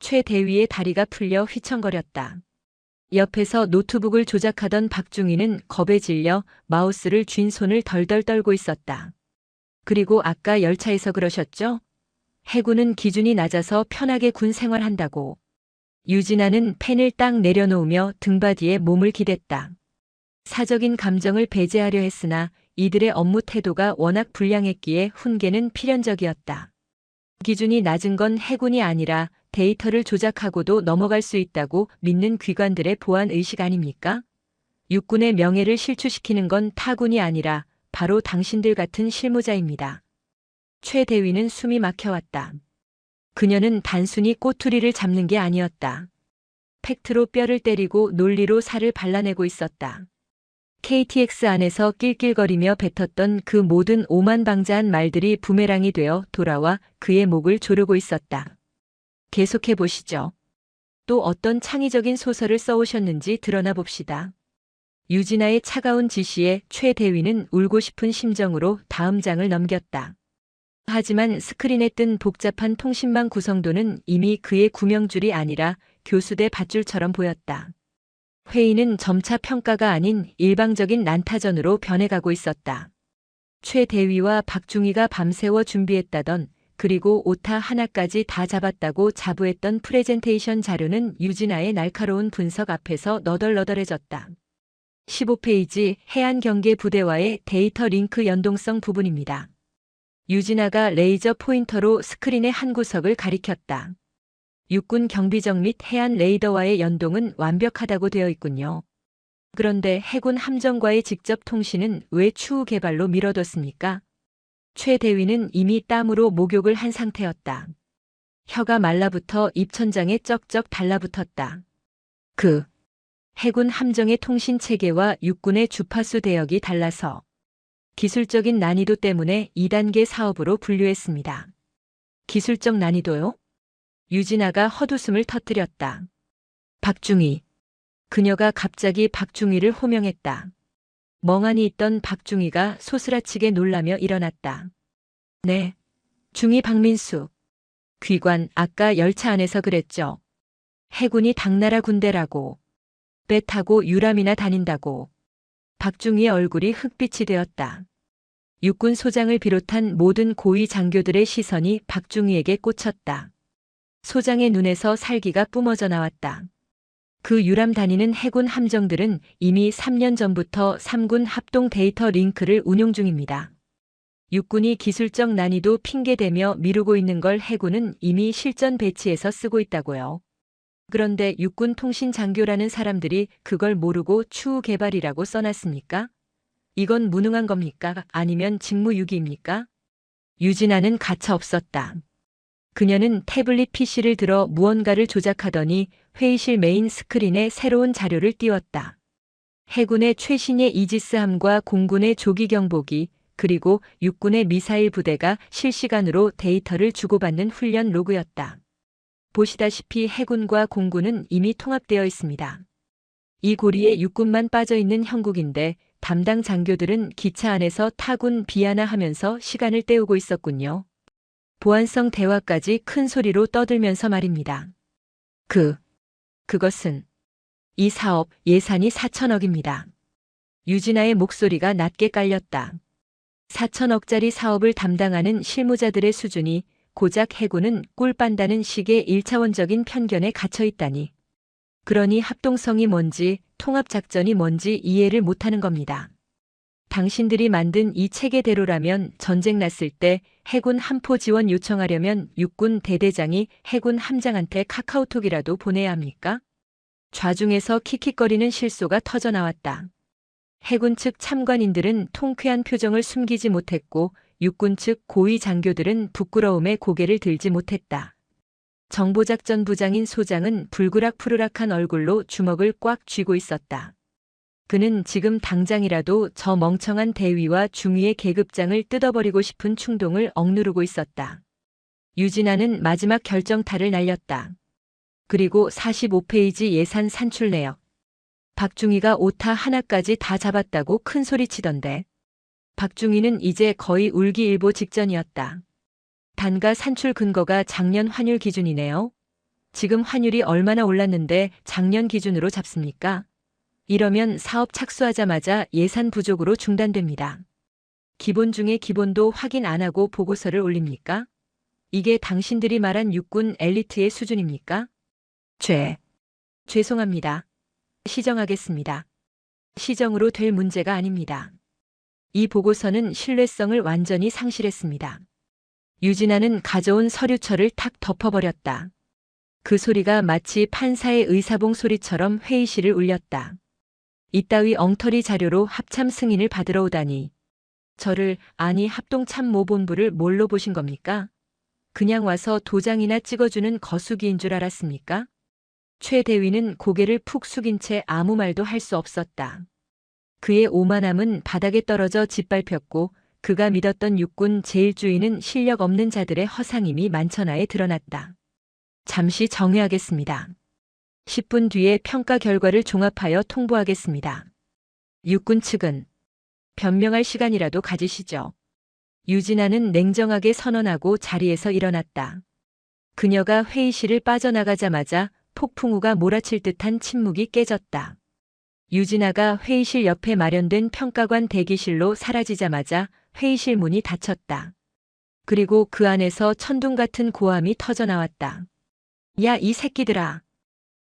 최 대위의 다리가 풀려 휘청거렸다. 옆에서 노트북을 조작하던 박중희는 겁에 질려 마우스를 쥔 손을 덜덜 떨고 있었다. 그리고 아까 열차에서 그러셨죠? 해군은 기준이 낮아서 편하게 군 생활한다고. 유진아는 펜을 딱 내려놓으며 등받이에 몸을 기댔다. 사적인 감정을 배제하려 했으나 이들의 업무 태도가 워낙 불량했기에 훈계는 필연적이었다. 기준이 낮은 건 해군이 아니라 데이터를 조작하고도 넘어갈 수 있다고 믿는 귀관들의 보안 의식 아닙니까? 육군의 명예를 실추시키는 건 타군이 아니라 바로 당신들 같은 실무자입니다. 최 대위는 숨이 막혀왔다. 그녀는 단순히 꼬투리를 잡는 게 아니었다. 팩트로 뼈를 때리고 논리로 살을 발라내고 있었다. KTX 안에서 낄낄거리며 뱉었던 그 모든 오만방자한 말들이 부메랑이 되어 돌아와 그의 목을 조르고 있었다. 계속해 보시죠. 또 어떤 창의적인 소설을 써오셨는지 드러나 봅시다. 유진아의 차가운 지시에 최 대위는 울고 싶은 심정으로 다음 장을 넘겼다. 하지만 스크린에 뜬 복잡한 통신망 구성도는 이미 그의 구명줄이 아니라 교수대 밧줄처럼 보였다. 회의는 점차 평가가 아닌 일방적인 난타전으로 변해가고 있었다. 최 대위와 박중희가 밤새워 준비했다던 그리고 오타 하나까지 다 잡았다고 자부했던 프레젠테이션 자료는 유진아의 날카로운 분석 앞에서 너덜너덜해졌다. 15페이지 해안경계 부대와의 데이터 링크 연동성 부분입니다. 유진아가 레이저 포인터로 스크린의 한 구석을 가리켰다. 육군 경비정 및 해안 레이더와의 연동은 완벽하다고 되어 있군요. 그런데 해군 함정과의 직접 통신은 왜 추후 개발로 미뤄뒀습니까? 최 대위는 이미 땀으로 목욕을 한 상태였다. 혀가 말라붙어 입천장에 쩍쩍 달라붙었다. 해군 함정의 통신 체계와 육군의 주파수 대역이 달라서 기술적인 난이도 때문에 2단계 사업으로 분류했습니다. 기술적 난이도요? 유진아가 헛웃음을 터뜨렸다. 박중희. 그녀가 갑자기 박중희를 호명했다. 멍하니 있던 박중희가 소스라치게 놀라며 일어났다. 네. 중희 박민수. 귀관, 아까 열차 안에서 그랬죠. 해군이 당나라 군대라고. 배 타고 유람이나 다닌다고. 박중희의 얼굴이 흑빛이 되었다. 육군 소장을 비롯한 모든 고위 장교들의 시선이 박중희에게 꽂혔다. 소장의 눈에서 살기가 뿜어져 나왔다. 그 유람 다니는 해군 함정들은 이미 3년 전부터 3군 합동 데이터 링크를 운용 중입니다. 육군이 기술적 난이도 핑계대며 미루고 있는 걸 해군은 이미 실전 배치해서 쓰고 있다고요. 그런데 육군 통신 장교라는 사람들이 그걸 모르고 추후 개발이라고 써놨습니까? 이건 무능한 겁니까? 아니면 직무유기입니까? 유진아는 가차없었다. 그녀는 태블릿 PC를 들어 무언가를 조작하더니 회의실 메인 스크린에 새로운 자료를 띄웠다. 해군의 최신의 이지스함과 공군의 조기 경보기, 그리고 육군의 미사일 부대가 실시간으로 데이터를 주고받는 훈련 로그였다. 보시다시피 해군과 공군은 이미 통합되어 있습니다. 이 고리에 육군만 빠져있는 형국인데 담당 장교들은 기차 안에서 타군 비하나하면서 시간을 때우고 있었군요. 보안성 대화까지 큰 소리로 떠들면서 말입니다. 그것은 이 사업 예산이 4천억입니다. 유진아의 목소리가 낮게 깔렸다. 4천억짜리 사업을 담당하는 실무자들의 수준이 고작 해군은 꿀 빤다는 식의 1차원적인 편견에 갇혀 있다니. 그러니 합동성이 뭔지 통합작전이 뭔지 이해를 못하는 겁니다. 당신들이 만든 이 체계대로라면 전쟁 났을 때 해군 함포 지원 요청하려면 육군 대대장이 해군 함장한테 카카오톡이라도 보내야 합니까? 좌중에서 킥킥거리는 실소가 터져나왔다. 해군 측 참관인들은 통쾌한 표정을 숨기지 못했고 육군 측 고위 장교들은 부끄러움에 고개를 들지 못했다. 정보작전 부장인 소장은 불그락푸르락한 얼굴로 주먹을 꽉 쥐고 있었다. 그는 지금 당장이라도 저 멍청한 대위와 중위의 계급장을 뜯어버리고 싶은 충동을 억누르고 있었다. 유진아는 마지막 결정타를 날렸다. 그리고 45페이지 예산 산출 내역. 박중희가 오타 하나까지 다 잡았다고 큰 소리치던데. 박중희는 이제 거의 울기일보 직전이었다. 단가 산출 근거가 작년 환율 기준이네요. 지금 환율이 얼마나 올랐는데 작년 기준으로 잡습니까? 이러면 사업 착수하자마자 예산 부족으로 중단됩니다. 기본 중에 기본도 확인 안 하고 보고서를 올립니까? 이게 당신들이 말한 육군 엘리트의 수준입니까? 죄송합니다. 시정하겠습니다. 시정으로 될 문제가 아닙니다. 이 보고서는 신뢰성을 완전히 상실했습니다. 유진아는 가져온 서류철을 탁 덮어버렸다. 그 소리가 마치 판사의 의사봉 소리처럼 회의실을 울렸다. 이따위 엉터리 자료로 합참 승인을 받으러 오다니. 저를, 아니 합동참모본부를 뭘로 보신 겁니까? 그냥 와서 도장이나 찍어주는 거수기인 줄 알았습니까? 최 대위는 고개를 푹 숙인 채 아무 말도 할 수 없었다. 그의 오만함은 바닥에 떨어져 짓밟혔고 그가 믿었던 육군 제1주의는 실력 없는 자들의 허상임이 만천하에 드러났다. 잠시 정회하겠습니다. 10분 뒤에 평가 결과를 종합하여 통보하겠습니다. 육군 측은 변명할 시간이라도 가지시죠. 유진아는 냉정하게 선언하고 자리에서 일어났다. 그녀가 회의실을 빠져나가자마자 폭풍우가 몰아칠 듯한 침묵이 깨졌다. 유진아가 회의실 옆에 마련된 평가관 대기실로 사라지자마자 회의실 문이 닫혔다. 그리고 그 안에서 천둥 같은 고함이 터져나왔다. 야, 이 새끼들아.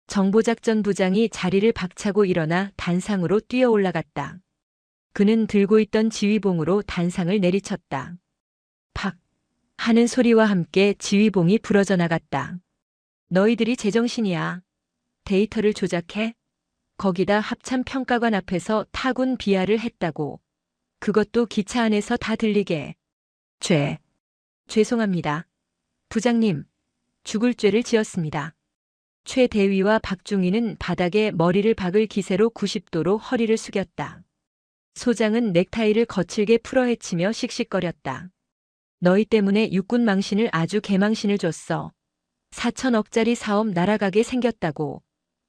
정보작전부장이 자리를 박차고 일어나 단상으로 뛰어 올라갔다. 그는 들고 있던 지휘봉으로 단상을 내리쳤다. 팍! 하는 소리와 함께 지휘봉이 부러져 나갔다. 너희들이 제정신이야. 데이터를 조작해? 거기다 합참평가관 앞에서 타군 비하를 했다고. 그것도 기차 안에서 다 들리게. 죄송합니다. 부장님, 죽을 죄를 지었습니다. 최 대위와 박중희는 바닥에 머리를 박을 기세로 90도로 허리를 숙였다. 소장은 넥타이를 거칠게 풀어헤치며 씩씩거렸다. 너희 때문에 육군 망신을 아주 개망신을 줬어. 4천억짜리 사업 날아가게 생겼다고.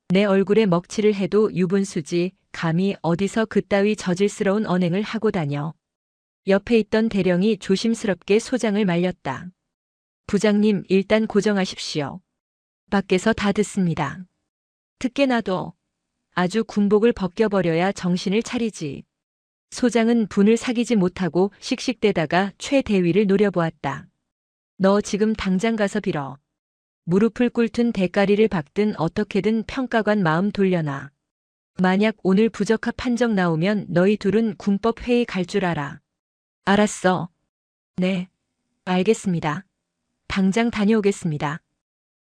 내 얼굴에 먹칠을 해도 유분수지 감히 어디서 그따위 저질스러운 언행을 하고 다녀. 옆에 있던 대령이 조심스럽게 소장을 말렸다. 부장님, 일단 고정하십시오. 밖에서 다 듣습니다. 듣게 놔둬. 아주 군복을 벗겨버려야 정신을 차리지. 소장은 분을 사귀지 못하고 씩씩대다가 최 대위를 노려보았다. 너 지금 당장 가서 빌어. 무릎을 꿇든 대가리를 박든 어떻게든 평가관 마음 돌려놔. 만약 오늘 부적합 판정 나오면 너희 둘은 군법 회의 갈 줄 알아. 알았어. 네. 알겠습니다. 당장 다녀오겠습니다.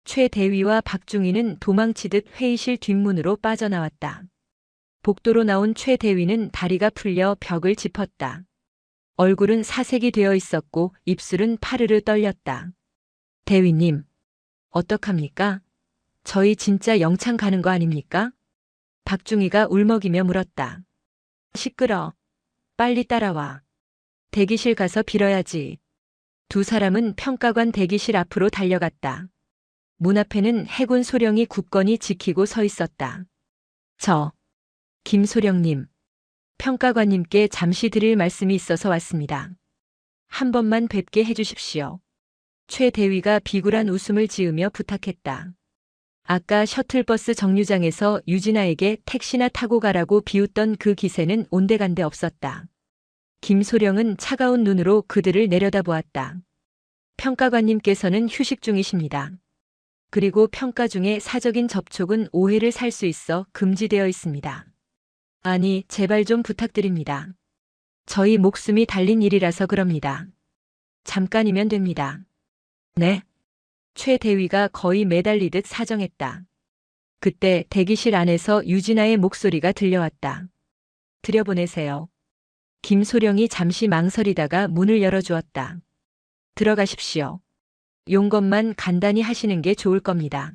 최 대위와 박중희는 도망치듯 회의실 뒷문으로 빠져나왔다. 복도로 나온 최 대위는 다리가 풀려 벽을 짚었다. 얼굴은 사색이 되어 있었고 입술은 파르르 떨렸다. 대위님, 어떡합니까? 저희 진짜 영창 가는 거 아닙니까? 박중희가 울먹이며 물었다. 시끄러. 빨리 따라와. 대기실 가서 빌어야지. 두 사람은 평가관 대기실 앞으로 달려갔다. 문 앞에는 해군 소령이 굳건히 지키고 서 있었다. 김소령님. 평가관님께 잠시 드릴 말씀이 있어서 왔습니다. 한 번만 뵙게 해주십시오. 최 대위가 비굴한 웃음을 지으며 부탁했다. 아까 셔틀버스 정류장에서 유진아에게 택시나 타고 가라고 비웃던 그 기세는 온데간데 없었다. 김소령은 차가운 눈으로 그들을 내려다보았다. 평가관님께서는 휴식 중이십니다. 그리고 평가 중에 사적인 접촉은 오해를 살 수 있어 금지되어 있습니다. 아니, 제발 좀 부탁드립니다. 저희 목숨이 달린 일이라서 그럽니다. 잠깐이면 됩니다. 네? 최 대위가 거의 매달리듯 사정했다. 그때 대기실 안에서 유진아의 목소리가 들려왔다. 들여보내세요. 김소령이 잠시 망설이다가 문을 열어주었다. 들어가십시오. 용건만 간단히 하시는 게 좋을 겁니다.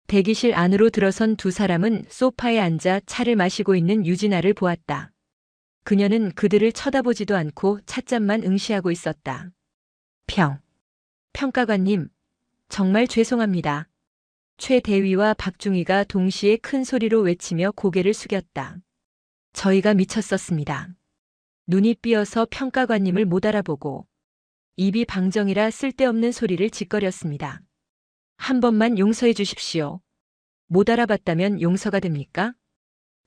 대기실 안으로 들어선 두 사람은 소파에 앉아 차를 마시고 있는 유진아를 보았다. 그녀는 그들을 쳐다보지도 않고 찻잔만 응시하고 있었다. 평가관님, 정말 죄송합니다. 최 대위와 박중희가 동시에 큰 소리로 외치며 고개를 숙였다. 저희가 미쳤었습니다. 눈이 삐어서 평가관님을 못 알아보고 입이 방정이라 쓸데없는 소리를 짓거렸습니다. 한 번만 용서해 주십시오. 못 알아봤다면 용서가 됩니까?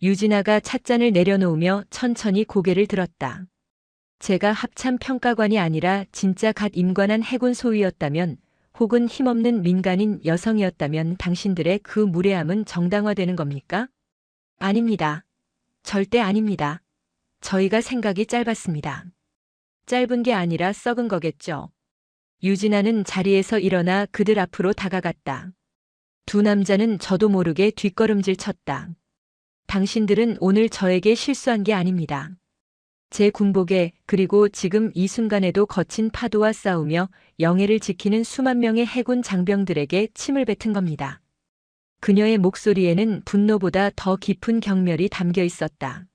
유진아가 찻잔을 내려놓으며 천천히 고개를 들었다. 제가 합참 평가관이 아니라 진짜 갓 임관한 해군 소위였다면 혹은 힘없는 민간인 여성이었다면 당신들의 그 무례함은 정당화되는 겁니까? 아닙니다. 절대 아닙니다. 저희가 생각이 짧았습니다. 짧은 게 아니라 썩은 거겠죠. 유진아는 자리에서 일어나 그들 앞으로 다가갔다. 두 남자는 저도 모르게 뒷걸음질 쳤다. 당신들은 오늘 저에게 실수한 게 아닙니다. 제 군복에 그리고 지금 이 순간에도 거친 파도와 싸우며 영해를 지키는 수만 명의 해군 장병들에게 침을 뱉은 겁니다. 그녀의 목소리에는 분노보다 더 깊은 경멸이 담겨 있었다.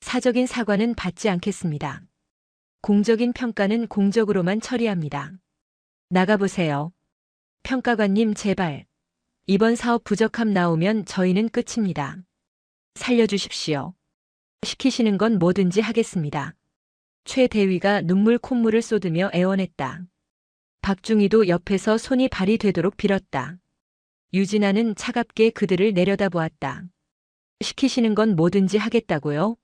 사적인 사과는 받지 않겠습니다. 공적인 평가는 공적으로만 처리합니다. 나가보세요. 평가관님 제발. 이번 사업 부적합 나오면 저희는 끝입니다. 살려주십시오. 시키시는 건 뭐든지 하겠습니다. 최 대위가 눈물 콧물을 쏟으며 애원했다. 박중희도 옆에서 손이 발이 되도록 빌었다. 유진아는 차갑게 그들을 내려다보았다. 시키시는 건 뭐든지 하겠다고요?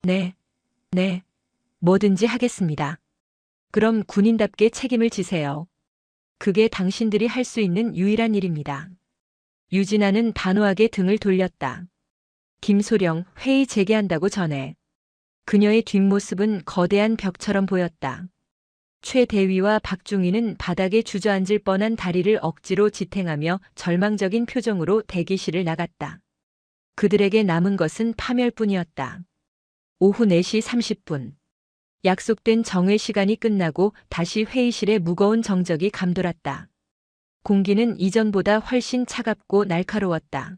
네, 뭐든지 하겠습니다. 그럼 군인답게 책임을 지세요. 그게 당신들이 할 수 있는 유일한 일입니다. 유진아는 단호하게 등을 돌렸다. 김소령, 회의 재개한다고 전해. 그녀의 뒷모습은 거대한 벽처럼 보였다. 최 대위와 박중희는 바닥에 주저앉을 뻔한 다리를 억지로 지탱하며 절망적인 표정으로 대기실을 나갔다. 그들에게 남은 것은 파멸뿐이었다. 오후 4시 30분. 약속된 정회 시간이 끝나고 다시 회의실에 무거운 정적이 감돌았다. 공기는 이전보다 훨씬 차갑고 날카로웠다.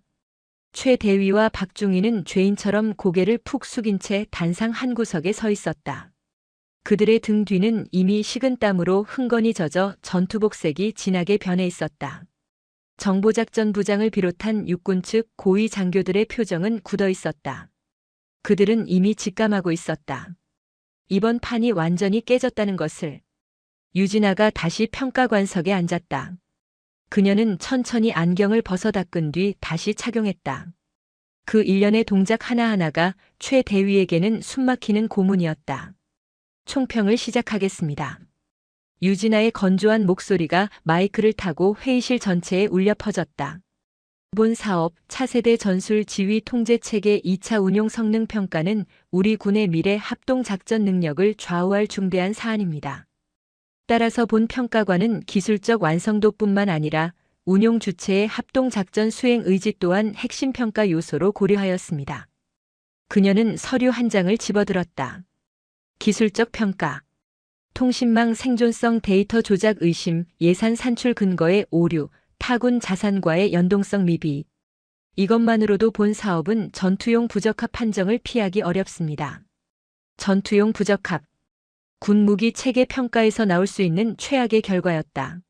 최 대위와 박중희는 죄인처럼 고개를 푹 숙인 채 단상 한 구석에 서 있었다. 그들의 등 뒤는 이미 식은 땀으로 흥건히 젖어 전투복색이 진하게 변해 있었다. 정보작전부장을 비롯한 육군 측 고위 장교들의 표정은 굳어 있었다. 그들은 이미 직감하고 있었다. 이번 판이 완전히 깨졌다는 것을. 유진아가 다시 평가관석에 앉았다. 그녀는 천천히 안경을 벗어 닦은 뒤 다시 착용했다. 그 일련의 동작 하나하나가 최 대위에게는 숨막히는 고문이었다. 총평을 시작하겠습니다. 유진아의 건조한 목소리가 마이크를 타고 회의실 전체에 울려 퍼졌다. 본 사업 차세대 전술 지휘 통제 체계 2차 운용 성능 평가는 우리 군의 미래 합동 작전 능력을 좌우할 중대한 사안입니다. 따라서 본 평가관은 기술적 완성도뿐만 아니라 운용 주체의 합동 작전 수행 의지 또한 핵심 평가 요소로 고려하였습니다. 그녀는 서류 한 장을 집어들었다. 기술적 평가. 통신망 생존성 데이터 조작 의심, 예산 산출 근거의 오류, 타군 자산과의 연동성 미비. 이것만으로도 본 사업은 전투용 부적합 판정을 피하기 어렵습니다. 전투용 부적합. 군무기 체계 평가에서 나올 수 있는 최악의 결과였다.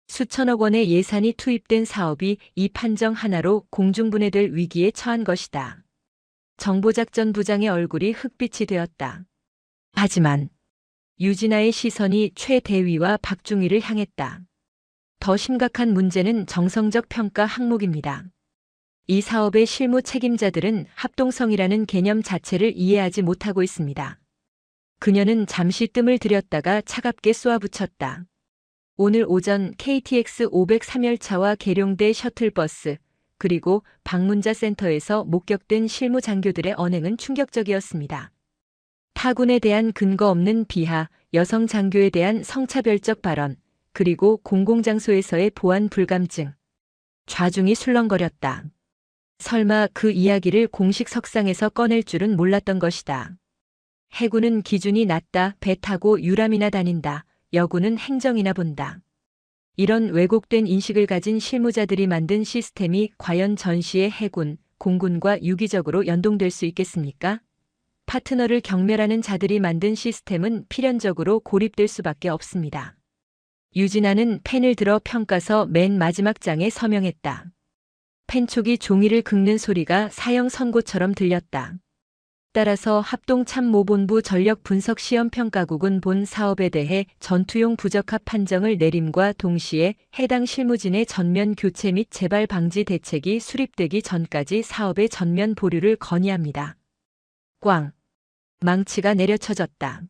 수천억 원의 예산이 투입된 사업이 이 판정 하나로 공중분해될 위기에 처한 것이다. 정보작전부장의 얼굴이 흑빛이 되었다. 하지만 유진아의 시선이 최 대위와 박중희를 향했다. 더 심각한 문제는 정성적 평가 항목입니다. 이 사업의 실무 책임자들은 합동성이라는 개념 자체를 이해하지 못하고 있습니다. 그녀는 잠시 뜸을 들였다가 차갑게 쏘아붙였다. 오늘 오전 KTX 503열차와 계룡대 셔틀버스, 그리고 방문자 센터에서 목격된 실무 장교들의 언행은 충격적이었습니다. 타군에 대한 근거 없는 비하, 여성 장교에 대한 성차별적 발언, 그리고 공공장소에서의 보안 불감증. 좌중이 술렁거렸다. 설마 그 이야기를 공식 석상에서 꺼낼 줄은 몰랐던 것이다. 해군은 기준이 낮다, 배 타고 유람이나 다닌다, 여군은 행정이나 본다. 이런 왜곡된 인식을 가진 실무자들이 만든 시스템이 과연 전시의 해군, 공군과 유기적으로 연동될 수 있겠습니까? 파트너를 경멸하는 자들이 만든 시스템은 필연적으로 고립될 수밖에 없습니다. 유진아는 펜을 들어 평가서 맨 마지막 장에 서명했다. 펜촉이 종이를 긁는 소리가 사형 선고처럼 들렸다. 따라서 합동참모본부 전력분석시험평가국은 본 사업에 대해 전투용 부적합 판정을 내림과 동시에 해당 실무진의 전면 교체 및 재발 방지 대책이 수립되기 전까지 사업의 전면 보류를 건의합니다. 꽝. 망치가 내려쳐졌다.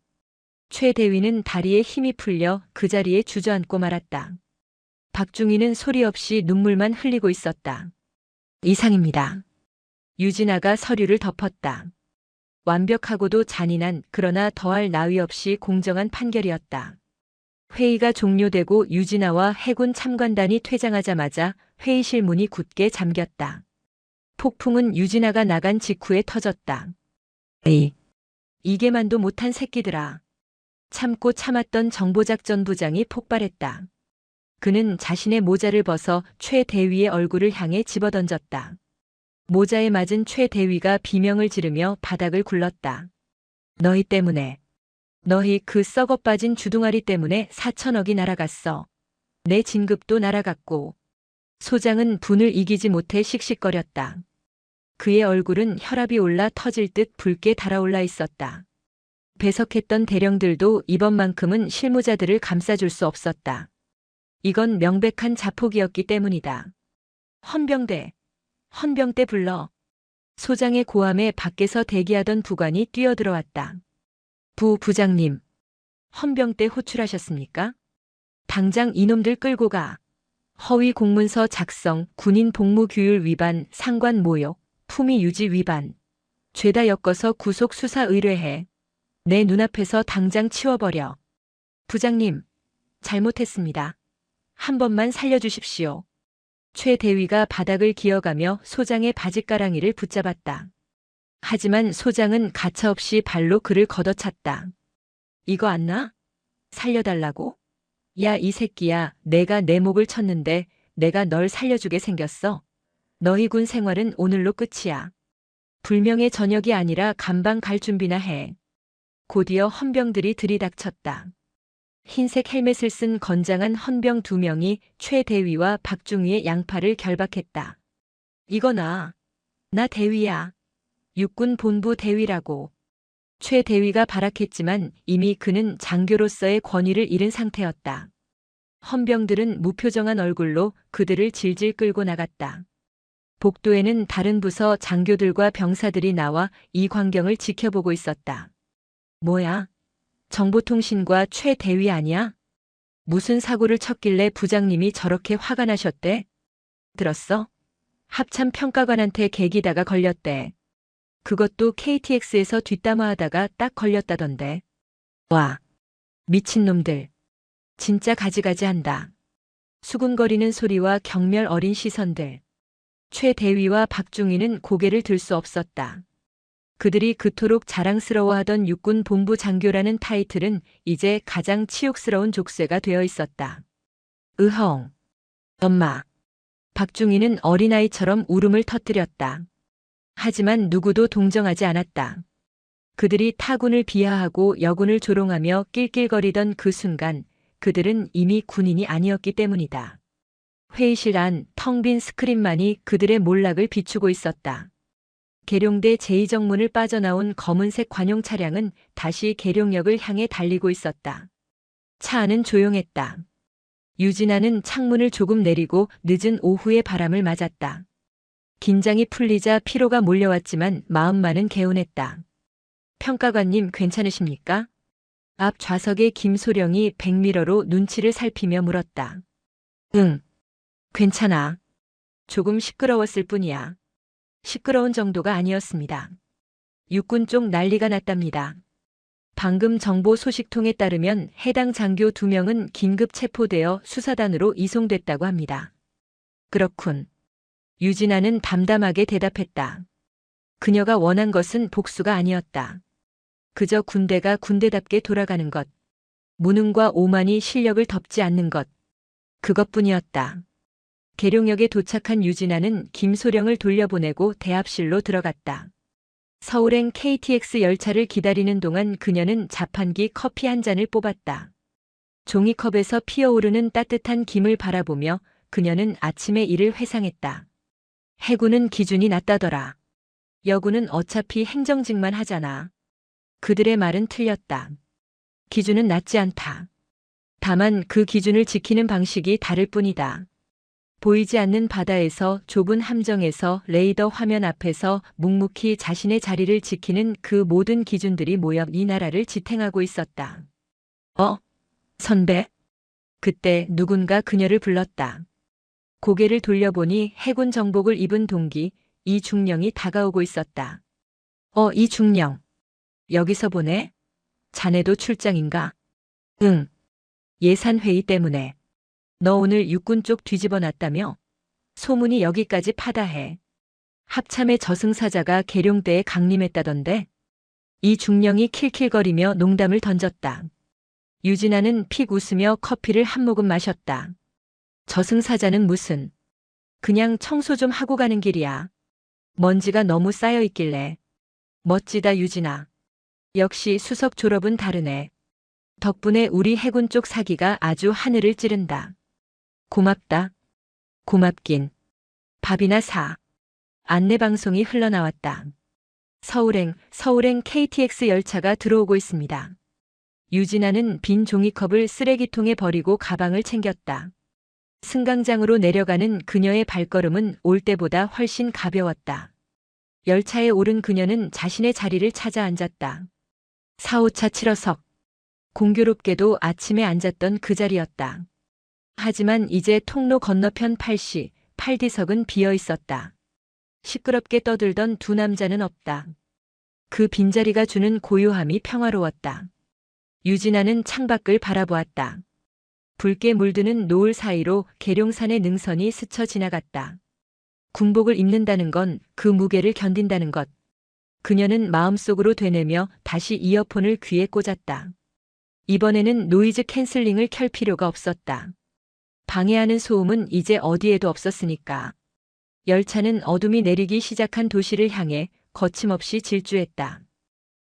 최 대위는 다리에 힘이 풀려 그 자리에 주저앉고 말았다. 박중희는 소리 없이 눈물만 흘리고 있었다. 이상입니다. 유진아가 서류를 덮었다. 완벽하고도 잔인한 그러나 더할 나위 없이 공정한 판결이었다. 회의가 종료되고 유진아와 해군 참관단이 퇴장하자마자 회의실 문이 굳게 잠겼다. 폭풍은 유진아가 나간 직후에 터졌다. 이게만도 못한 새끼들아. 참고 참았던 정보작전부장이 폭발했다. 그는 자신의 모자를 벗어 최 대위의 얼굴을 향해 집어던졌다. 모자에 맞은 최 대위가 비명을 지르며 바닥을 굴렀다. 너희 때문에. 너희 그 썩어 빠진 주둥아리 때문에 4천억이 날아갔어. 내 진급도 날아갔고. 소장은 분을 이기지 못해 씩씩거렸다. 그의 얼굴은 혈압이 올라 터질 듯 붉게 달아올라 있었다. 배석했던 대령들도 이번만큼은 실무자들을 감싸줄 수 없었다. 이건 명백한 자폭이었기 때문이다. 헌병대 불러. 소장의 고함에 밖에서 대기하던 부관이 뛰어들어왔다. 부장님, 헌병대 호출하셨습니까? 당장 이놈들 끌고 가. 허위 공문서 작성, 군인 복무규율 위반, 상관 모욕, 품위 유지 위반. 죄다 엮어서 구속 수사 의뢰해. 내 눈앞에서 당장 치워버려. 부장님, 잘못했습니다. 한 번만 살려주십시오. 최 대위가 바닥을 기어가며 소장의 바짓가랑이를 붙잡았다. 하지만 소장은 가차없이 발로 그를 걷어찼다. 이거 안 나? 살려달라고? 야, 이 새끼야, 내가 내 목을 쳤는데 내가 널 살려주게 생겼어. 너희 군 생활은 오늘로 끝이야. 불명의 저녁이 아니라 감방 갈 준비나 해. 곧이어 헌병들이 들이닥쳤다. 흰색 헬멧을 쓴 건장한 헌병 2명이 최 대위와 박중희의 양팔을 결박했다. 이거 나 대위야. 육군 본부 대위라고. 최 대위가 발악했지만 이미 그는 장교로서의 권위를 잃은 상태였다. 헌병들은 무표정한 얼굴로 그들을 질질 끌고 나갔다. 복도에는 다른 부서 장교들과 병사들이 나와 이 광경을 지켜보고 있었다. 뭐야? 정보통신과 최 대위 아니야? 무슨 사고를 쳤길래 부장님이 저렇게 화가 나셨대? 들었어? 합참 평가관한테 개기다가 걸렸대. 그것도 KTX에서 뒷담화하다가 딱 걸렸다던데. 와, 미친놈들. 진짜 가지가지 한다. 수군거리는 소리와 경멸 어린 시선들. 최 대위와 박중희는 고개를 들 수 없었다. 그들이 그토록 자랑스러워하던 육군 본부 장교라는 타이틀은 이제 가장 치욕스러운 족쇄가 되어 있었다. 으헝. 엄마. 박중희는 어린아이처럼 울음을 터뜨렸다. 하지만 누구도 동정하지 않았다. 그들이 타군을 비하하고 여군을 조롱하며 낄낄거리던 그 순간 그들은 이미 군인이 아니었기 때문이다. 회의실 안 텅 빈 스크린만이 그들의 몰락을 비추고 있었다. 계룡대 제2정문을 빠져나온 검은색 관용 차량은 다시 계룡역을 향해 달리고 있었다. 차 안은 조용했다. 유진아는 창문을 조금 내리고 늦은 오후의 바람을 맞았다. 긴장이 풀리자 피로가 몰려왔지만 마음만은 개운했다. 평가관님 괜찮으십니까? 앞 좌석의 김소령이 백미러로 눈치를 살피며 물었다. 응, 괜찮아. 조금 시끄러웠을 뿐이야. 시끄러운 정도가 아니었습니다. 육군 쪽 난리가 났답니다. 방금 정보 소식통에 따르면 해당 장교 2명은 긴급 체포되어 수사단으로 이송됐다고 합니다. 그렇군. 유진아는 담담하게 대답했다. 그녀가 원한 것은 복수가 아니었다. 그저 군대가 군대답게 돌아가는 것. 무능과 오만이 실력을 덮지 않는 것. 그것뿐이었다. 계룡역에 도착한 유진아는 김소령을 돌려보내고 대합실로 들어갔다. 서울행 KTX 열차를 기다리는 동안 그녀는 자판기 커피 한 잔을 뽑았다. 종이컵에서 피어오르는 따뜻한 김을 바라보며 그녀는 아침의 일을 회상했다. 해군은 기준이 낮다더라. 여군은 어차피 행정직만 하잖아. 그들의 말은 틀렸다. 기준은 낮지 않다. 다만 그 기준을 지키는 방식이 다를 뿐이다. 보이지 않는 바다에서 좁은 함정에서 레이더 화면 앞에서 묵묵히 자신의 자리를 지키는 그 모든 기준들이 모여 이 나라를 지탱하고 있었다. 선배? 그때 누군가 그녀를 불렀다. 고개를 돌려보니 해군 정복을 입은 동기 이중령이 다가오고 있었다. 이중령. 여기서 보네? 자네도 출장인가? 응. 예산회의 때문에. 너 오늘 육군 쪽 뒤집어 놨다며? 소문이 여기까지 파다해. 합참의 저승사자가 계룡대에 강림했다던데? 이중령이 킬킬거리며 농담을 던졌다. 유진아는 픽 웃으며 커피를 한 모금 마셨다. 저승사자는 무슨. 그냥 청소 좀 하고 가는 길이야. 먼지가 너무 쌓여 있길래. 멋지다 유진아. 역시 수석 졸업은 다르네. 덕분에 우리 해군 쪽 사기가 아주 하늘을 찌른다. 고맙다. 고맙긴. 밥이나 사. 안내방송이 흘러나왔다. 서울행 KTX 열차가 들어오고 있습니다. 유진아는 빈 종이컵을 쓰레기통에 버리고 가방을 챙겼다. 승강장으로 내려가는 그녀의 발걸음은 올 때보다 훨씬 가벼웠다. 열차에 오른 그녀는 자신의 자리를 찾아 앉았다. 4호차 7호석. 공교롭게도 아침에 앉았던 그 자리였다. 하지만 이제 통로 건너편 8시, 8D석은 비어 있었다. 시끄럽게 떠들던 두 남자는 없다. 그 빈자리가 주는 고요함이 평화로웠다. 유진아는 창밖을 바라보았다. 붉게 물드는 노을 사이로 계룡산의 능선이 스쳐 지나갔다. 군복을 입는다는 건 그 무게를 견딘다는 것. 그녀는 마음속으로 되뇌며 다시 이어폰을 귀에 꽂았다. 이번에는 노이즈 캔슬링을 켤 필요가 없었다. 방해하는 소음은 이제 어디에도 없었으니까. 열차는 어둠이 내리기 시작한 도시를 향해 거침없이 질주했다.